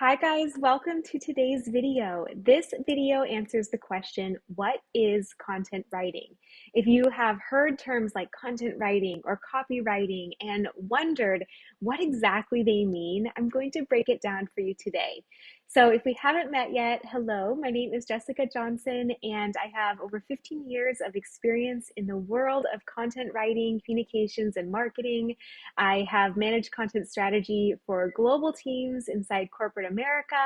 Hi guys, welcome to today's video. This video answers the question, what is content writing? If you have heard terms like content writing or copywriting and wondered what exactly they mean, I'm going to break it down for you today. So if we haven't met yet, hello, my name is Jessica Johnson and I have over 15 years of experience in the world of content writing, communications, and marketing. I have managed content strategy for global teams inside corporate America.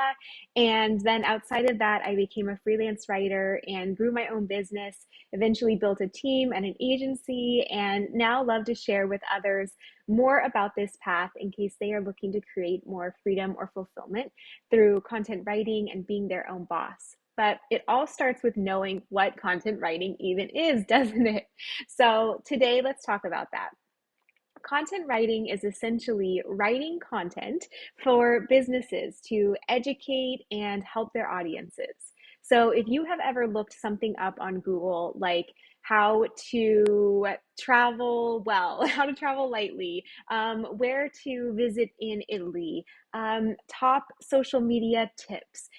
And then outside of that, I became a freelance writer and grew my own business, eventually built a team and an agency, and now love to share with others more about this path in case they are looking to create more freedom or fulfillment through content writing and being their own boss. But it all starts with knowing what content writing even is, doesn't it? So today, let's talk about that. Content writing is essentially writing content for businesses to educate and help their audiences. So if you have ever looked something up on Google, like how to travel well, how to travel lightly, where to visit in Italy, top social media tips,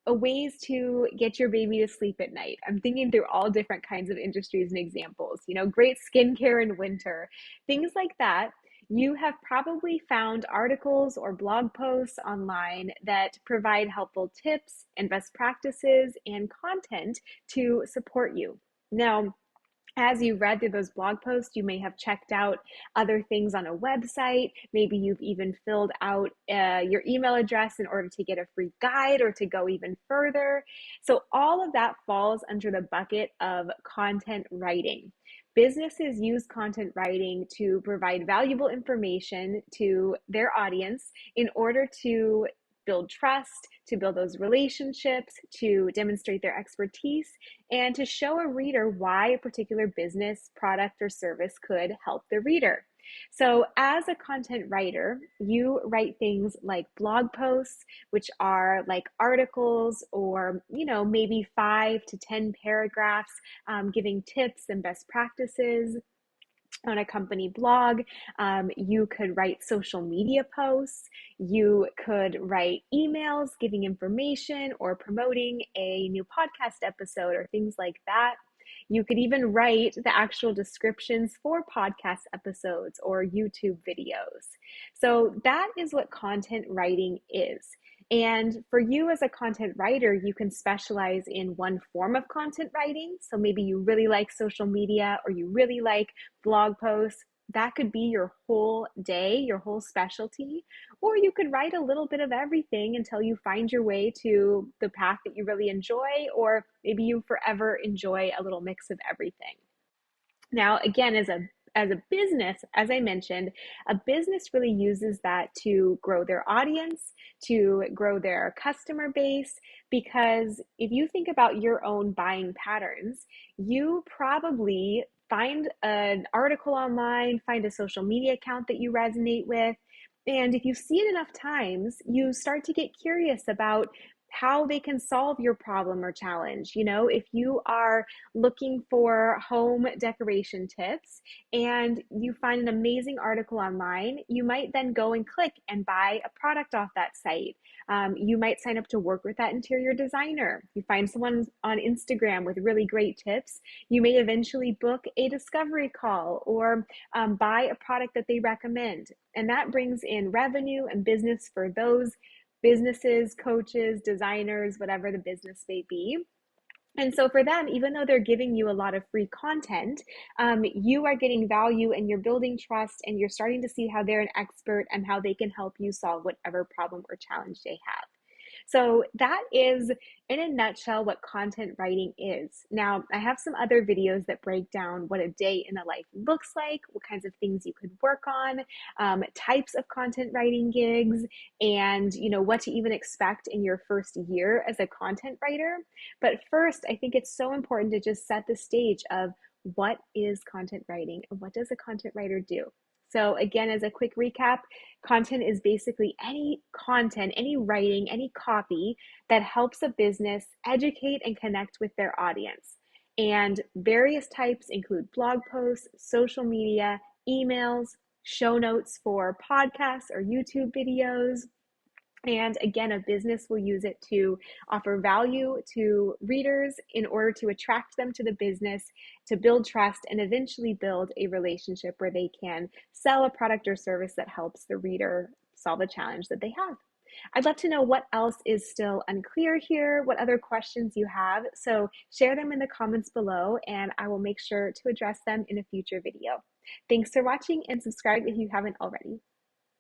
ways to get your baby to sleep at night. I'm thinking through all different kinds of industries and examples, great skincare in winter, things like that. You have probably found articles or blog posts online that provide helpful tips and best practices and content to support you. Now, as you read through those blog posts, you may have checked out other things on a website. Maybe you've even filled out your email address in order to get a free guide or to go even further. So all of that falls under the bucket of content writing. Businesses use content writing to provide valuable information to their audience in order to build trust, to build those relationships, to demonstrate their expertise, and to show a reader why a particular business, product, or service could help the reader. So as a content writer, you write things like blog posts, which are like articles or, maybe 5 to 10 paragraphs, giving tips and best practices on a company blog. You could write social media posts. You could write emails giving information or promoting a new podcast episode or things like that. You could even write the actual descriptions for podcast episodes or YouTube videos. So that is what content writing is. And for you as a content writer, you can specialize in one form of content writing. So maybe you really like social media or you really like blog posts. That could be your whole day, your whole specialty. Or you could write a little bit of everything until you find your way to the path that you really enjoy, or maybe you forever enjoy a little mix of everything. Now, again, as a business, as I mentioned, a business really uses that to grow their audience, to grow their customer base, because if you think about your own buying patterns, you probably find an article online, find a social media account that you resonate with, and if you see it enough times, you start to get curious about how they can solve your problem or challenge. If you are looking for home decoration tips and you find an amazing article online, you might then go and click and buy a product off that site. You might sign up to work with that interior designer. You find someone on Instagram with really great tips. You may eventually book a discovery call or buy a product that they recommend. And that brings in revenue and business for those businesses, coaches, designers, whatever the business may be. And so for them, even though they're giving you a lot of free content, you are getting value and you're building trust and you're starting to see how they're an expert and how they can help you solve whatever problem or challenge they have. So that is, in a nutshell, what content writing is. Now, I have some other videos that break down what a day in the life looks like, what kinds of things you could work on, types of content writing gigs, and what to even expect in your first year as a content writer. But first, I think it's so important to just set the stage of what is content writing and what does a content writer do? So again, as a quick recap, content is basically any content, any writing, any copy that helps a business educate and connect with their audience. And various types include blog posts, social media, emails, show notes for podcasts or YouTube videos, And again, a business will use it to offer value to readers in order to attract them to the business, to build trust, and eventually build a relationship where they can sell a product or service that helps the reader solve a challenge that they have. I'd love to know what else is still unclear here, what other questions you have. So share them in the comments below, and I will make sure to address them in a future video. Thanks for watching, and subscribe if you haven't already.